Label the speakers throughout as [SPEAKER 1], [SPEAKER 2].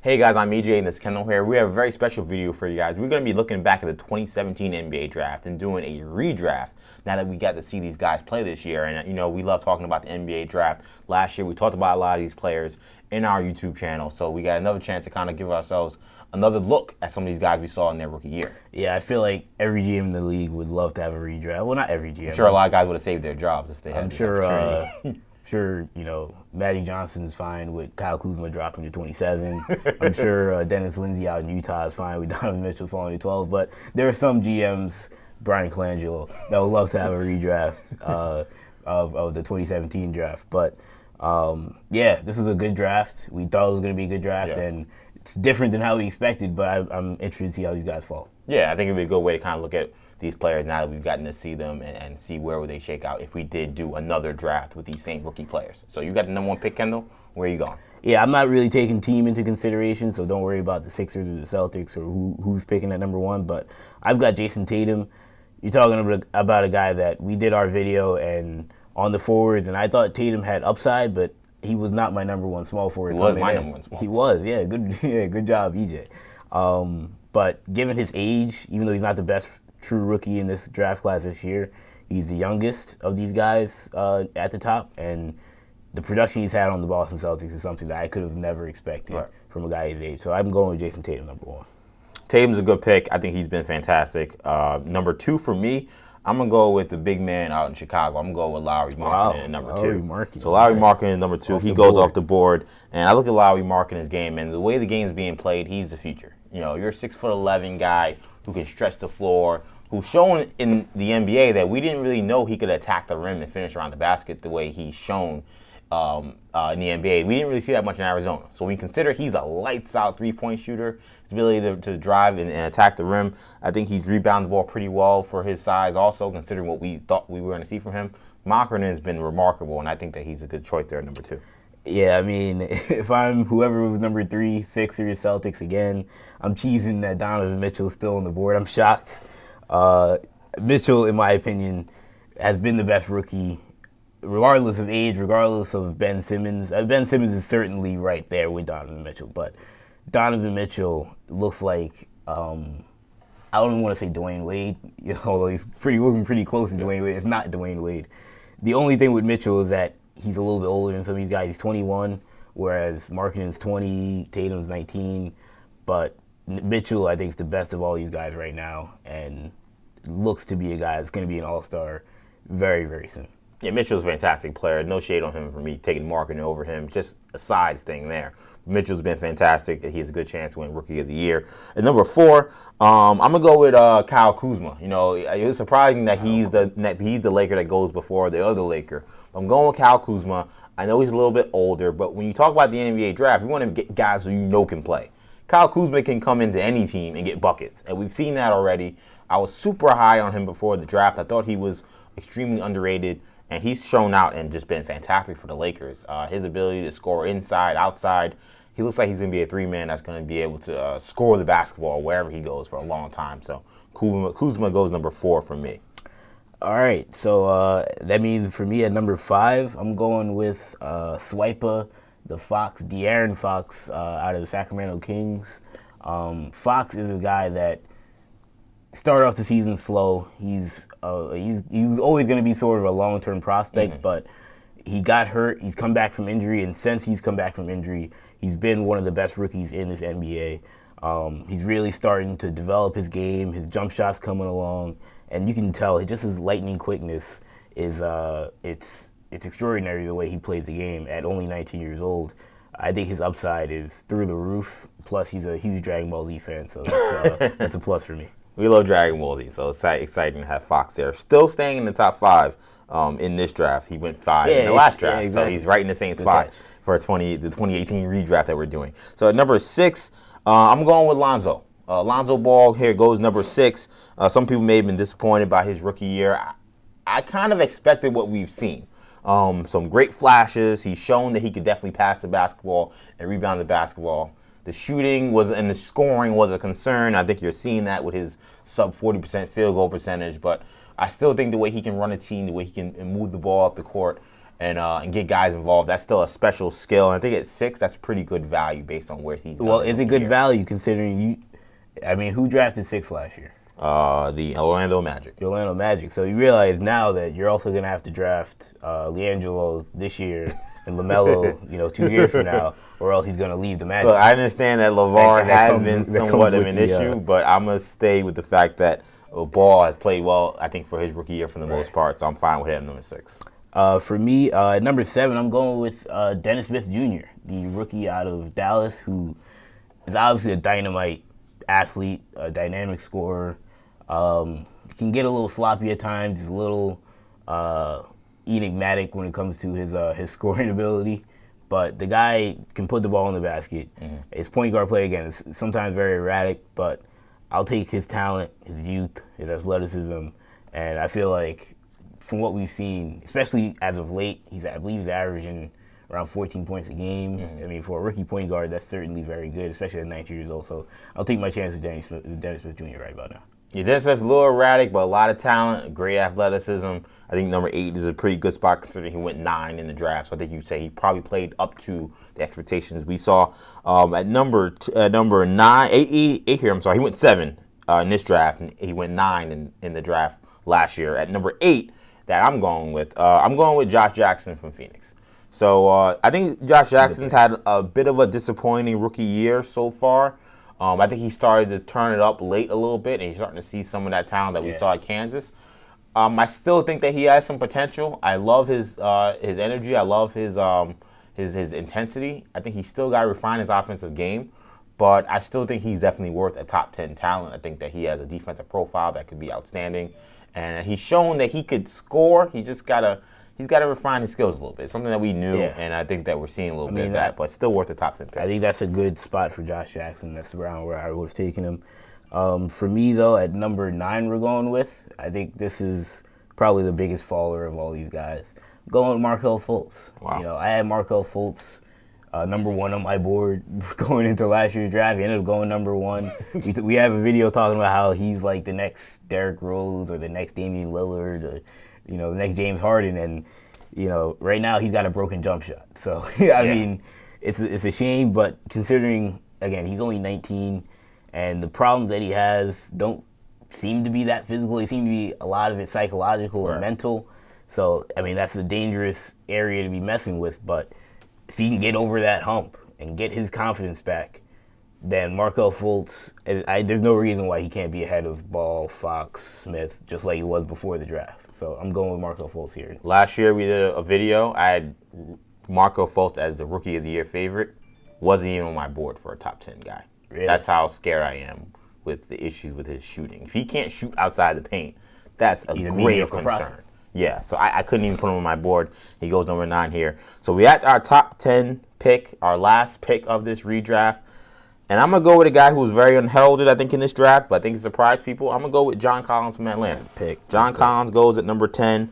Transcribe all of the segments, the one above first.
[SPEAKER 1] Hey guys, I'm EJ and this is Kendall here. We have a very special video for you guys. We're going to be looking back at the 2017 NBA draft and doing a redraft now that we got to see these guys play this year. And you know, we love talking about the NBA draft. Last year we talked about a lot of these players in our YouTube channel, so we got another chance to kind of give ourselves another look at some of these guys we saw in their rookie year.
[SPEAKER 2] Yeah, I feel like every GM in the league would love to have a redraft. Well, not every GM.
[SPEAKER 1] I'm sure a lot of guys would have saved their jobs if they had this opportunity.
[SPEAKER 2] Sure, you know, Magic Johnson's fine with Kyle Kuzma dropping to 27. I'm sure Dennis Lindsey out in Utah is fine with Donovan Mitchell falling to 12. But there are some GMs, Brian Colangelo, that would love to have a redraft of the 2017 draft. But yeah, this is a good draft. We thought it was going to be a good draft, and it's different than how we expected. But I'm interested to see how these guys fall.
[SPEAKER 1] Yeah, I think it'd be a good way to kind of look at these players now that we've gotten to see them and see where would they shake out if we did do another draft with these same rookie players. So you got the number one pick, Kendall. Where are you going?
[SPEAKER 2] Yeah, I'm not really taking team into consideration, so don't worry about the Sixers or the Celtics or who's picking at number one. But I've got Jayson Tatum. You're talking about a guy that we did our video and on the forwards, and I thought Tatum had upside, but he was not my number one small forward.
[SPEAKER 1] He was my number one small
[SPEAKER 2] forward. He was, good job, EJ. But given his age, even though he's not the best true rookie in this draft class this year, he's the youngest of these guys at the top, and the production he's had on the Boston Celtics is something that I could have never expected from a guy his age. So I'm going with Jayson Tatum, number one.
[SPEAKER 1] Tatum's a good pick. I think he's been fantastic. Number two for me, I'm going to go with the big man out in Chicago. I'm going to go with Lauri Markkanen at number two. So Lauri Markkanen at number two. He goes off the board. And I look at Lauri Markkanen's game, and the way the game's being played, he's the future. You know, you're a 6'11" guy who can stretch the floor, who's shown in the NBA that we didn't really know he could attack the rim and finish around the basket the way he's shown in the NBA. We didn't really see that much in Arizona. So when you consider he's a lights-out three-point shooter, his ability to drive and attack the rim, I think he's rebounded the ball pretty well for his size also, considering what we thought we were going to see from him. Markkanen has been remarkable, and I think that he's a good choice there at number two.
[SPEAKER 2] Yeah, I mean, if I'm whoever was number 3, Sixers, Celtics again, I'm cheesing that Donovan Mitchell is still on the board. I'm shocked. Mitchell, in my opinion, has been the best rookie, regardless of age, regardless of Ben Simmons. Ben Simmons is certainly right there with Donovan Mitchell, but Donovan Mitchell looks like, I don't even want to say Dwayne Wade, although he's looking pretty close to Dwayne Wade, if not Dwayne Wade. The only thing with Mitchell is that he's a little bit older than some of these guys. He's 21, whereas Markkanen's 20, Tatum's 19, but Mitchell, I think, is the best of all these guys right now, and looks to be a guy that's going to be an all-star very, very soon.
[SPEAKER 1] Yeah, Mitchell's a fantastic player. No shade on him for me taking Markkanen over him. Just a size thing there. Mitchell's been fantastic. He has a good chance to win Rookie of the Year. At number 4, I'm gonna go with Kyle Kuzma. You know, it's surprising that he's the Laker that goes before the other Laker. I'm going with Kyle Kuzma. I know he's a little bit older, but when you talk about the NBA draft, you want to get guys who you know can play. Kyle Kuzma can come into any team and get buckets, and we've seen that already. I was super high on him before the draft. I thought he was extremely underrated, and he's shown out and just been fantastic for the Lakers. His ability to score inside, outside, he looks like he's going to be a three-man that's going to be able to score the basketball wherever he goes for a long time. So Kuzma goes number 4 for me.
[SPEAKER 2] All right, so that means for me at number 5, I'm going with Swiper, the Fox, De'Aaron Fox, out of the Sacramento Kings. Fox is a guy that started off the season slow. He was always going to be sort of a long-term prospect, but he got hurt. He's come back from injury, and since he's come back from injury, he's been one of the best rookies in this NBA. He's really starting to develop his game. His jump shot's coming along, and you can tell just his lightning quickness is it's extraordinary the way he plays the game at only 19 years old. I think his upside is through the roof. Plus, he's a huge Dragon Ball Z fan, so that's a plus for me.
[SPEAKER 1] We love Dragon Ball Z, so it's exciting to have Fox there. Still staying in the top 5 in this draft. He went 5 in the last draft, so he's right in the same spot for the 2018 redraft that we're doing. So at number 6, I'm going with Lonzo. Lonzo Ball here goes number 6. Some people may have been disappointed by his rookie year. I kind of expected what we've seen. Some great flashes. He's shown that he could definitely pass the basketball and rebound the basketball. The shooting and the scoring was a concern. I think you're seeing that with his sub 40% field goal percentage. But I still think the way he can run a team, the way he can move the ball up the court, and get guys involved. That's still a special skill. And I think at 6, that's pretty good value based on where he's.
[SPEAKER 2] Well, is it good value considering you? I mean, who drafted 6 last year?
[SPEAKER 1] The Orlando Magic.
[SPEAKER 2] The Orlando Magic. So you realize now that you're also gonna have to draft LiAngelo this year and LaMelo, 2 years from now, or else he's gonna leave the Magic.
[SPEAKER 1] Look, I understand that LeVar has been somewhat of an issue, but I'm gonna stay with the fact that Ball has played well. I think for his rookie year for the most part, so I'm fine with him number 6.
[SPEAKER 2] For me, at number 7, I'm going with Dennis Smith Jr., the rookie out of Dallas, who is obviously a dynamite athlete, a dynamic scorer. Can get a little sloppy at times. He's a little enigmatic when it comes to his scoring ability. But the guy can put the ball in the basket. Mm-hmm. His point guard play, again, is sometimes very erratic, but I'll take his talent, his youth, his athleticism, and I feel like from what we've seen, especially as of late, I believe he's averaging around 14 points a game. Mm-hmm. I mean, for a rookie point guard, that's certainly very good, especially at 19 years old. So I'll take my chance with Dennis Smith Jr. right about now.
[SPEAKER 1] Yeah, Dennis Smith's a little erratic, but a lot of talent, great athleticism. I think number 8 is a pretty good spot considering he went 9 in the draft. So I think you'd say he probably played up to the expectations we saw. At number 9, 8 here, I'm sorry, he went 7 in this draft, and he went 9 in the draft last year. At number 8 that I'm going with Josh Jackson from Phoenix. So I think Josh Jackson's had a bit of a disappointing rookie year so far. I think he started to turn it up late a little bit, and he's starting to see some of that talent that we saw at Kansas. I still think that he has some potential. I love his energy. I love his intensity. I think he's still got to refine his offensive game, but I still think he's definitely worth a top 10 talent. I think that he has a defensive profile that could be outstanding, and he's shown that he could score. He's got to refine his skills a little bit. Something that we knew, and I think that we're seeing a little bit of that, but still worth a top 10 pick.
[SPEAKER 2] I think that's a good spot for Josh Jackson. That's around where I would have taken him. For me, though, at number 9 we're going with, I think this is probably the biggest faller of all these guys. I'm going with Markelle Fultz.
[SPEAKER 1] Wow.
[SPEAKER 2] I had Markelle Fultz number 1 on my board going into last year's draft. He ended up going number 1. We have a video talking about how he's like the next Derrick Rose or the next Damian Lillard or the next James Harden, and right now he's got a broken jump shot. So I mean, it's a shame, but considering again he's only 19, and the problems that he has don't seem to be that physical. They seem to be a lot of it psychological or mental. So I mean, that's a dangerous area to be messing with. But if he can get over that hump and get his confidence back, then Markelle Fultz, there's no reason why he can't be ahead of Ball, Fox, Smith, just like he was before the draft. So I'm going with Markelle Fultz here.
[SPEAKER 1] Last year we did a video. I had Markelle Fultz as the Rookie of the Year favorite. Wasn't even on my board for a top 10 guy.
[SPEAKER 2] Really?
[SPEAKER 1] That's how scared I am with the issues with his shooting. If he can't shoot outside the paint, that's a grave concern. Yeah, so I couldn't even put him on my board. He goes number 9 here. So we at our top 10 pick, our last pick of this redraft. And I'm going to go with a guy who was very unheralded, I think, in this draft, but I think he surprised people. I'm going to go with John Collins from Atlanta. John Collins goes at number 10.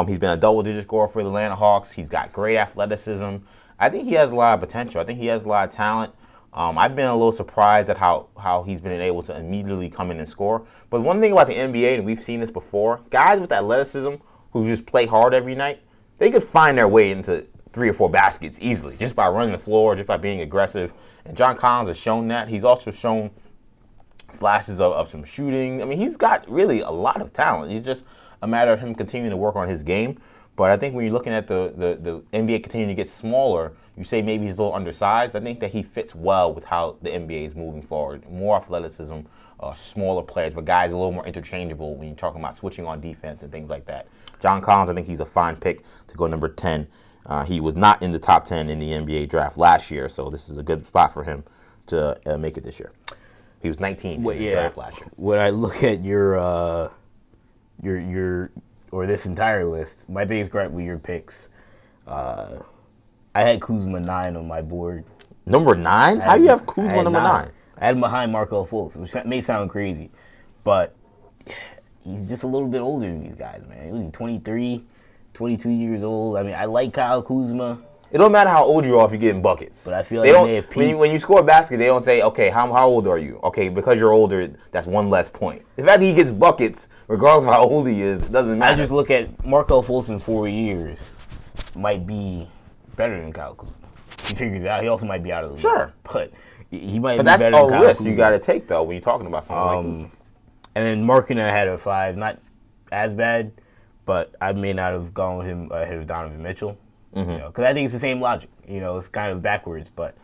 [SPEAKER 1] He's been a double-digit scorer for the Atlanta Hawks. He's got great athleticism. I think he has a lot of potential. I think he has a lot of talent. I've been a little surprised at how he's been able to immediately come in and score. But one thing about the NBA, and we've seen this before, guys with athleticism who just play hard every night, they could find their way into 3 or 4 baskets easily just by running the floor, just by being aggressive. And John Collins has shown that. He's also shown flashes of some shooting. I mean, he's got really a lot of talent. It's just a matter of him continuing to work on his game. But I think when you're looking at the NBA continuing to get smaller, you say maybe he's a little undersized. I think that he fits well with how the NBA is moving forward. More athleticism, smaller players, but guys a little more interchangeable when you're talking about switching on defense and things like that. John Collins, I think he's a fine pick to go number 10. He was not in the top 10 in the NBA draft last year, so this is a good spot for him to make it this year. He was 19 in the draft last year.
[SPEAKER 2] When I look at your or this entire list, my biggest gripe with your picks, I had Kuzma 9 on my board.
[SPEAKER 1] Number 9? How do you have Kuzma number 9?
[SPEAKER 2] I had him behind Markelle Fultz, which may sound crazy, but he's just a little bit older than these guys, man. He's 23. 22 years old. I mean, I like Kyle Kuzma.
[SPEAKER 1] It don't matter how old you are if you're getting buckets.
[SPEAKER 2] But I feel like they may have peaked.
[SPEAKER 1] When you score a basket, they don't say, okay, how old are you? Okay, because you're older, that's 1 less point. The fact that he gets buckets, regardless of how old he is, it doesn't matter.
[SPEAKER 2] I just look at Markelle Fultz in 4 years. might be better than Kyle Kuzma. He figures it out. He also might be out of the league.
[SPEAKER 1] Sure.
[SPEAKER 2] But he might
[SPEAKER 1] But
[SPEAKER 2] be
[SPEAKER 1] that's
[SPEAKER 2] better
[SPEAKER 1] a
[SPEAKER 2] than Kyle
[SPEAKER 1] risk
[SPEAKER 2] Kuzma.
[SPEAKER 1] you got to take, though, when you're talking about someone like Kuzma.
[SPEAKER 2] And then Markkanen I had a 5, not as bad, but I may not have gone with him ahead of Donovan Mitchell. Because I think it's the same logic. It's kind of backwards, but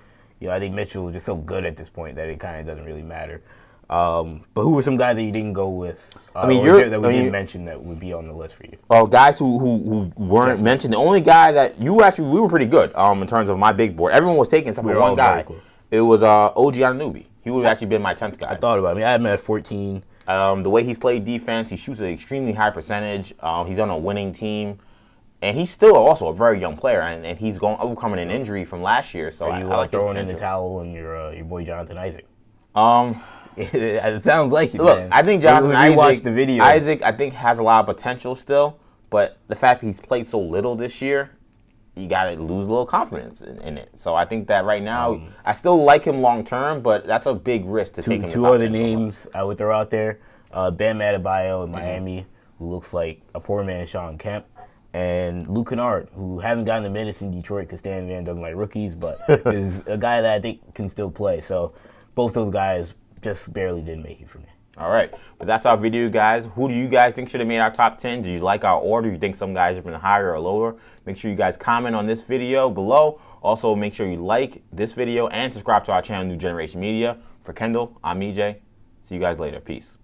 [SPEAKER 2] I think Mitchell is just so good at this point that it kind of doesn't really matter. But who were some guys that you didn't go with? That we didn't mention that would be on the list for you?
[SPEAKER 1] Oh, guys who weren't mentioned. The only guy that we were pretty good in terms of my big board. Everyone was taking except for one guy. It was OG Anunoby. He would have actually been my 10th guy.
[SPEAKER 2] I thought about it. I had him at 14.
[SPEAKER 1] The way he's played defense, he shoots an extremely high percentage. He's on a winning team. And he's still also a very young player, and he's overcoming an injury from last year. So
[SPEAKER 2] Are you
[SPEAKER 1] like
[SPEAKER 2] throwing in the towel on your boy Jonathan Isaac?
[SPEAKER 1] It
[SPEAKER 2] sounds like it.
[SPEAKER 1] Look,
[SPEAKER 2] man.
[SPEAKER 1] I think Jonathan Isaac.
[SPEAKER 2] Watched the video.
[SPEAKER 1] Isaac, I think, has a lot of potential still, but the fact that he's played so little this year, you got to lose a little confidence in it. So I think that right now, I still like him long term, but that's a big risk to take him.
[SPEAKER 2] Two other names I would throw out there: Bam Adebayo in Miami, who looks like a poor man's Sean Kemp. And Luke Kennard, who hasn't gotten the minutes in Detroit because Stan Van doesn't like rookies, but is a guy that I think can still play. So both those guys just barely didn't make it for me.
[SPEAKER 1] All right. But that's our video, guys. Who do you guys think should have made our top 10? Do you like our order? Do you think some guys have been higher or lower? Make sure you guys comment on this video below. Also, make sure you like this video and subscribe to our channel, New Generation Media. For Kendall, I'm EJ. See you guys later. Peace.